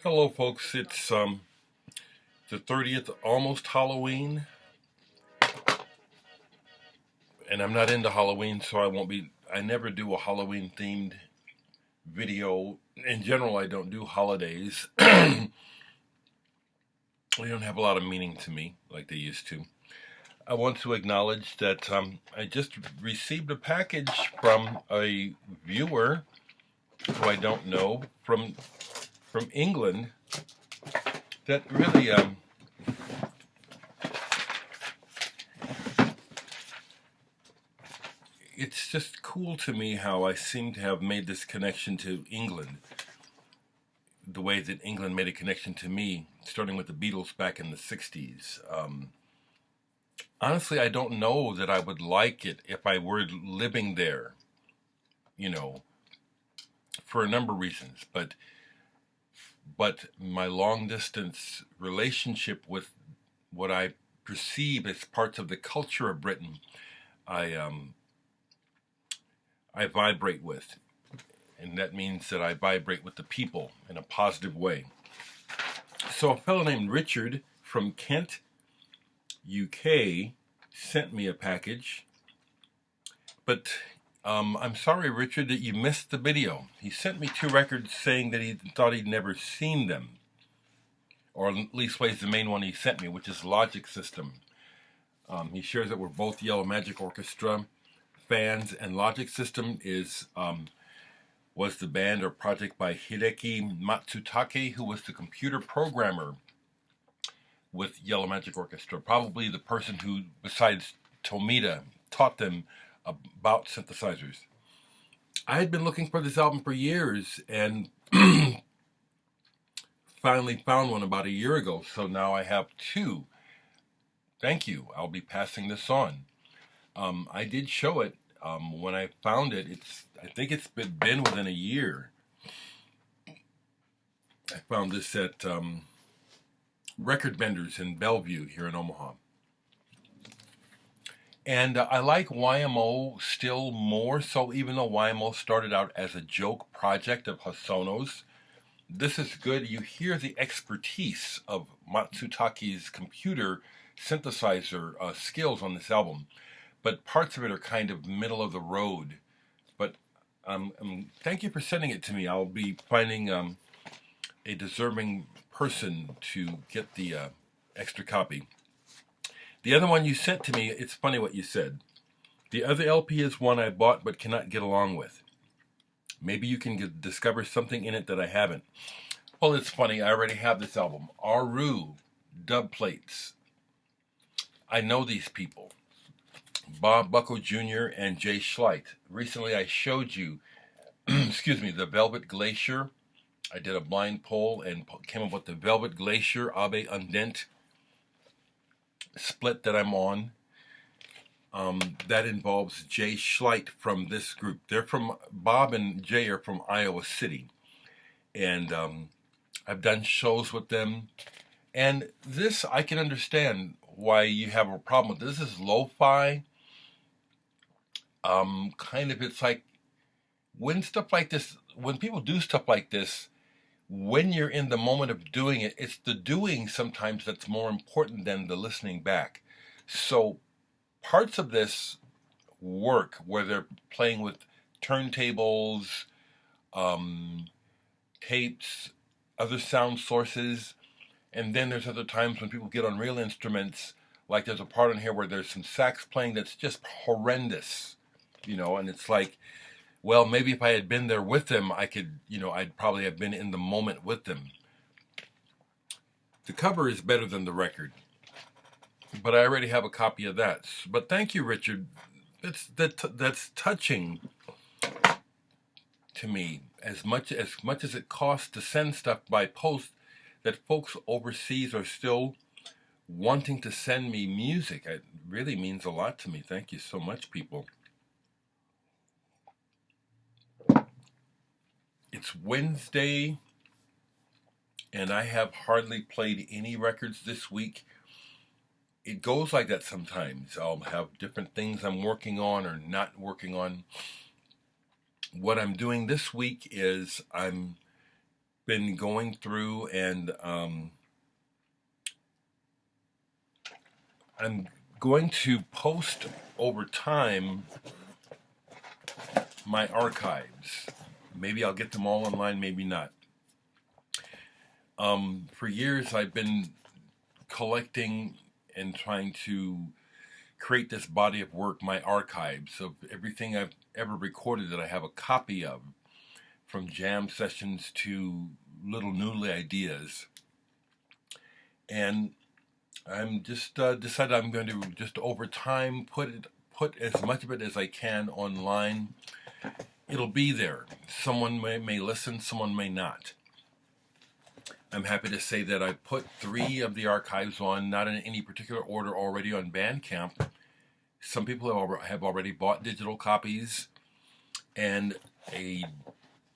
Hello, folks. It's the 30th, almost Halloween, and I'm not into Halloween, so I won't be. I never do a Halloween themed video. In general, I don't do holidays. They don't have a lot of meaning to me like they used to. I want to acknowledge that I just received a package from a viewer who I don't know from England that really it's just cool to me how I seem to have made this connection to England, the way that England made a connection to me, starting with the Beatles back in the 60s. Honestly, I don't know that I would like it if I were living there, you know, for a number of reasons. But my long distance relationship with what I perceive as parts of the culture of Britain, I vibrate with. And that means that I vibrate with the people in a positive way. So a fellow named Richard from Kent, UK, sent me a package. But I'm sorry, Richard, that you missed the video. He sent me 2 records saying that he thought he'd never seen them. Or at least was the main one he sent me, which is Logic System. He shares that we're both Yellow Magic Orchestra fans, and Logic System was the band or project by Hideki Matsutake, who was the computer programmer with Yellow Magic Orchestra, probably the person who, besides Tomita, taught them about synthesizers. I had been looking for this album for years and finally found one about a year ago, so now I have 2. Thank you. I'll be passing this on. I did show it when I found it. I think it's been within a year. I found this at Record Vendors in Bellevue here in Omaha. And I like YMO still more so, even though YMO started out as a joke project of Hosono's. This is good. You hear the expertise of Matsutake's computer synthesizer skills on this album, but parts of it are kind of middle of the road. But thank you for sending it to me. I'll be finding a deserving person to get the extra copy. The other one you sent to me, it's funny what you said. The other LP is one I bought but cannot get along with. Maybe you can discover something in it that I haven't. Well, it's funny. I already have this album. Aru dub plates. I know these people. Bob Bucko Jr. and Jay Schleit. Recently I showed you, excuse me, the Velvet Glacier. I did a blind poll and came up with the Velvet Glacier Abe Undent split that I'm on. That involves Jay Schleit from this group. Bob and Jay are from Iowa City. And I've done shows with them. And this, I can understand why you have a problem with. This is lo-fi. It's like when people do stuff like this, when you're in the moment of doing it, it's the doing sometimes that's more important than the listening back. So parts of this work where they're playing with turntables, tapes, other sound sources, and then there's other times when people get on real instruments, like there's a part on here where there's some sax playing that's just horrendous, and it's like, well, maybe if I had been there with them, I'd probably have been in the moment with them. The cover is better than the record, but I already have a copy of that. But thank you, Richard. That's touching to me. As much as it costs to send stuff by post, that folks overseas are still wanting to send me music. It really means a lot to me. Thank you so much, people. It's Wednesday, and I have hardly played any records this week. It goes like that sometimes. I'll have different things I'm working on or not working on. What I'm doing this week is I'm been going through and I'm going to post over time my archives. Maybe I'll get them all online, maybe not. For years I've been collecting and trying to create this body of work, my archives of everything I've ever recorded that I have a copy of, from jam sessions to little noodly ideas. And I'm just decided I'm going to just over time put as much of it as I can online. It'll be there. Someone may listen, someone may not. I'm happy to say that I put 3 of the archives on, not in any particular order, already on Bandcamp. Some people have already bought digital copies, and a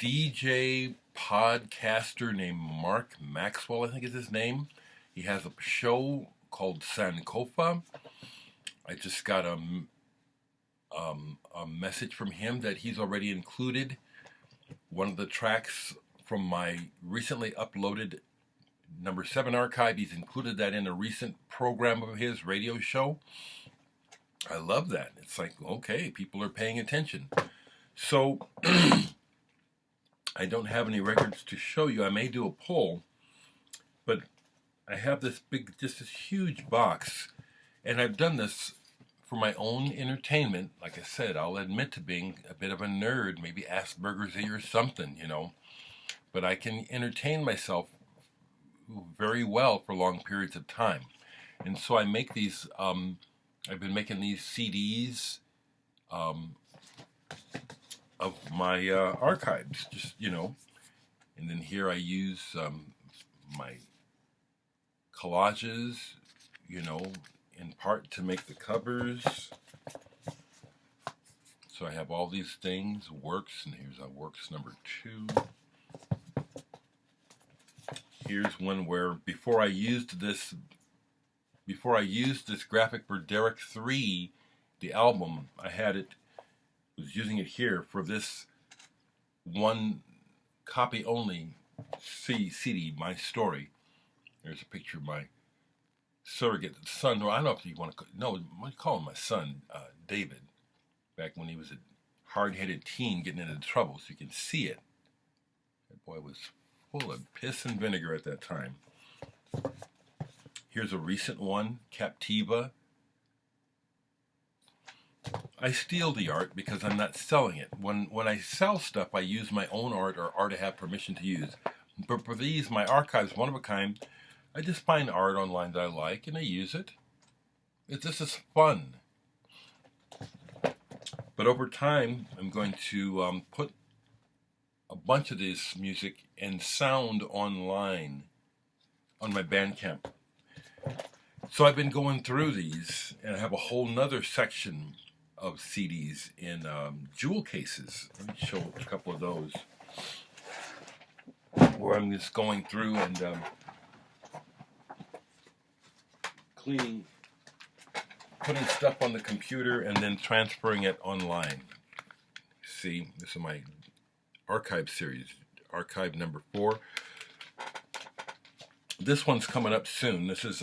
DJ podcaster named Mark Maxwell, I think is his name. He has a show called Sankofa. I just got a message from him that he's already included one of the tracks from my recently uploaded number 7 archive. He's included that in a recent program of his radio show. I love that. It's like, okay, people are paying attention. So I don't have any records to show you. I may do a poll, but I have this just this huge box, and I've done this for my own entertainment. Like I said, I'll admit to being a bit of a nerd, maybe Asperger's or something, but I can entertain myself very well for long periods of time. And so I make these, I've been making these CDs of my archives, just, and then here I use my collages, in part to make the covers. So I have all these things, works, and here's a works number 2. Here's one where before I used this graphic for Dereck 3, the album, was using it here for this one copy only CD, My Story. There's a picture of my surrogate son, or I don't know if you want to, no, I call him my son, David, back when he was a hard-headed teen getting into trouble, so you can see it. That boy was full of piss and vinegar at that time. Here's a recent one, Captiva. I steal the art because I'm not selling it. When I sell stuff, I use my own art or art I have permission to use. But for these, my archives, one of a kind, I just find art online that I like and I use it. This is fun. But over time, I'm going to put a bunch of this music and sound online on my Bandcamp. So I've been going through these, and I have a whole nother section of CDs in jewel cases. Let me show a couple of those, where I'm just going through and cleaning, putting stuff on the computer and then transferring it online. See, this is my archive series, archive number 4. This one's coming up soon. This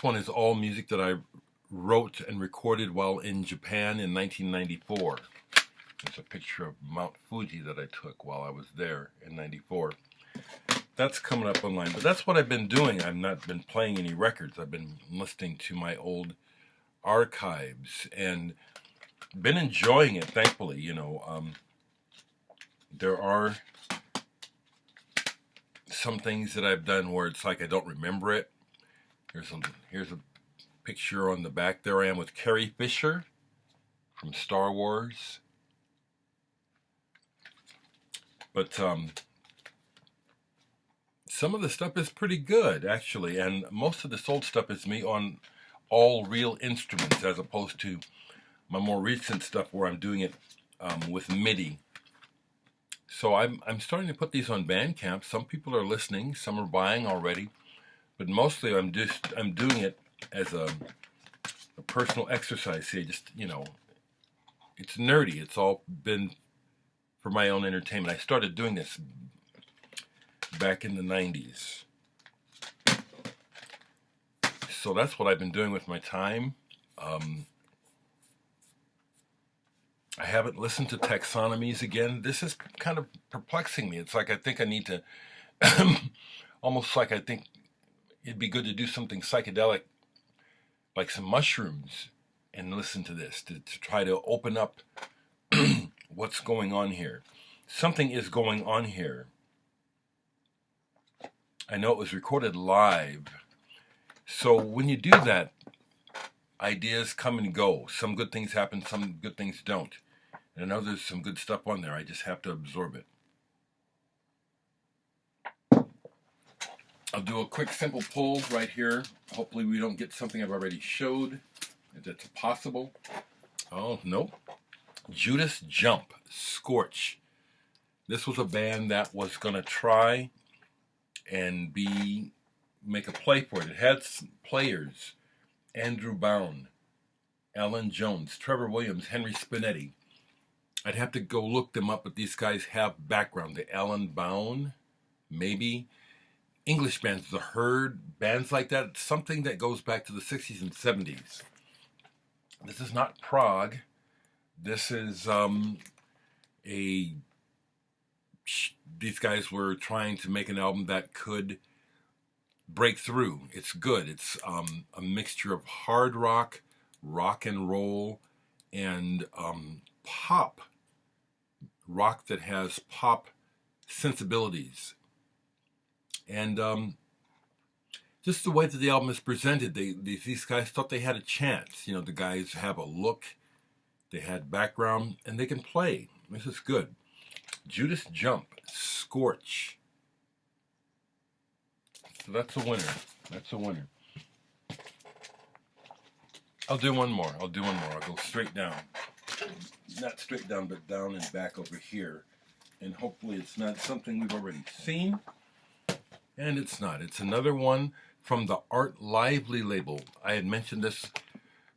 one is all music that I wrote and recorded while in Japan in 1994. There's a picture of Mount Fuji that I took while I was there in 94. That's coming up online, but that's what I've been doing. I've not been playing any records. I've been listening to my old archives and been enjoying it, thankfully. There are some things that I've done where it's like I don't remember it. Here's a picture on the back. There I am with Carrie Fisher from Star Wars. But some of the stuff is pretty good, actually, and most of this old stuff is me on all real instruments, as opposed to my more recent stuff where I'm doing it with MIDI. So I'm starting to put these on Bandcamp. Some people are listening, some are buying already, but mostly I'm doing it as a personal exercise. See, it's nerdy. It's all been for my own entertainment. I started doing this back in the 90s. So that's what I've been doing with my time. I haven't listened to taxonomies again. This is kind of perplexing me. It's like I think I need to, almost like I think it'd be good to do something psychedelic, like some mushrooms, and listen to this, to try to open up what's going on here. Something is going on here. I know it was recorded live. So when you do that, ideas come and go. Some good things happen, some good things don't. And I know there's some good stuff on there. I just have to absorb it. I'll do a quick simple pull right here. Hopefully we don't get something I've already showed. If that's possible. Oh, no. Judas Jump, Scorch. This was a band that was going to try and make a play for it. It had some players. Andrew Bound, Alan Jones, Trevor Williams, Henry Spinetti. I'd have to go look them up, but these guys have background. The Alan Bound, maybe. English bands, The Herd, bands like that. Something that goes back to the 60s and 70s. This is not prog. This is these guys were trying to make an album that could break through. It's good. It's a mixture of hard rock, rock and roll, and pop. Rock that has pop sensibilities. And just the way that the album is presented, these guys thought they had a chance. You know, the guys have a look, they had background, and they can play. This is good. Judas Jump, Scorch. So that's a winner. That's a winner. I'll do one more. I'll go straight down. Not straight down, but down and back over here. And hopefully it's not something we've already seen. And it's not. It's another one from the Art Lively label. I had mentioned this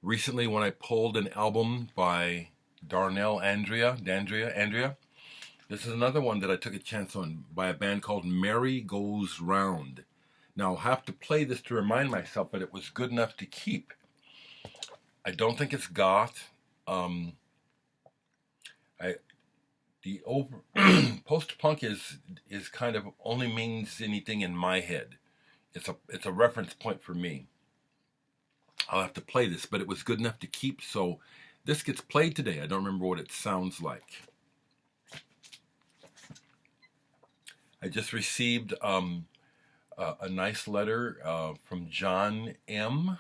recently when I pulled an album by Andrea. This is another one that I took a chance on by a band called Mary Goes Round. Now, I'll have to play this to remind myself, but it was good enough to keep. I don't think it's goth. Post-punk is kind of only means anything in my head. It's a reference point for me. I'll have to play this, but it was good enough to keep, so this gets played today. I don't remember what it sounds like. I just received a nice letter from John M.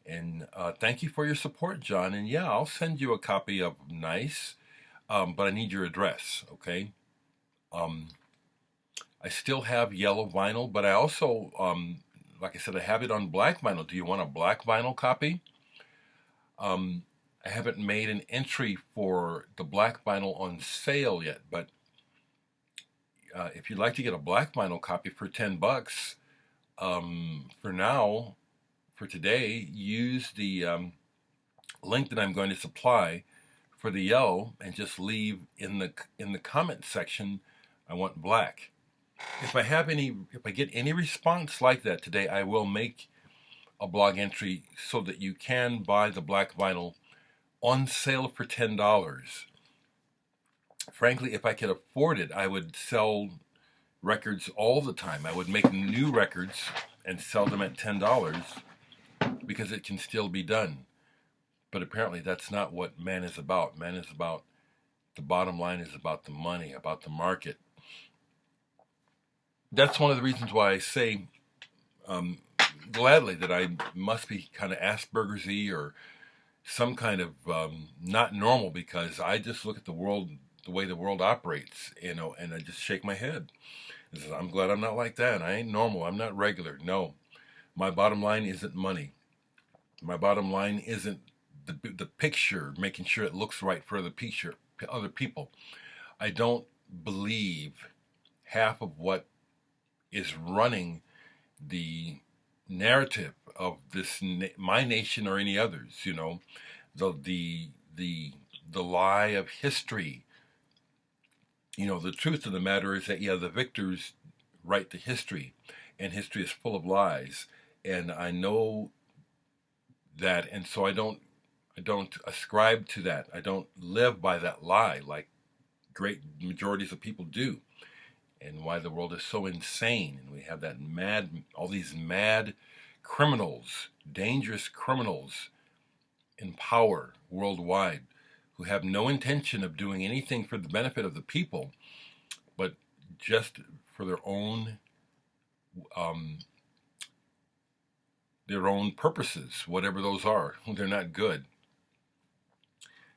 And thank you for your support, John. And yeah, I'll send you a copy of Nice, but I need your address, okay? I still have yellow vinyl, but I also, like I said, I have it on black vinyl. Do you want a black vinyl copy? I haven't made an entry for the black vinyl on sale yet, but if you'd like to get a black vinyl copy for $10, for now, for today, use the link that I'm going to supply for the yellow, and just leave in the comment section, I want black. If I get any response like that today, I will make a blog entry so that you can buy the black vinyl on sale for $10. Frankly, if I could afford it, I would sell records all the time. I would make new records and sell them at $10 because it can still be done. But apparently that's not what man is about. Man is about, the bottom line is about the money, about the market. That's one of the reasons why I say gladly that I must be kind of Asperger's-y or some kind of not normal, because I just look at the world, the way the world operates, you know, and I just shake my head. I'm glad I'm not like that. I ain't normal. I'm not regular. No. My bottom line isn't money. My bottom line isn't the picture, making sure it looks right for other people. I don't believe half of what is running the narrative of this my nation or any others. You know, the lie of history, You know, the truth of the matter is that, yeah, the victors write the history, and history is full of lies. And I know that, and so I don't ascribe to that. I don't live by that lie like great majorities of people do. And why the world is so insane, and we have that all these mad criminals, dangerous criminals in power worldwide who have no intention of doing anything for the benefit of the people, but just for um, their own purposes, whatever those are. They're not good.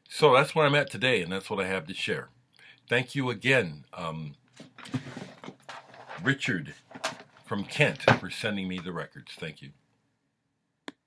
So that's where I'm at today, and that's what I have to share. Thank you again, Richard from Kent, for sending me the records. Thank you.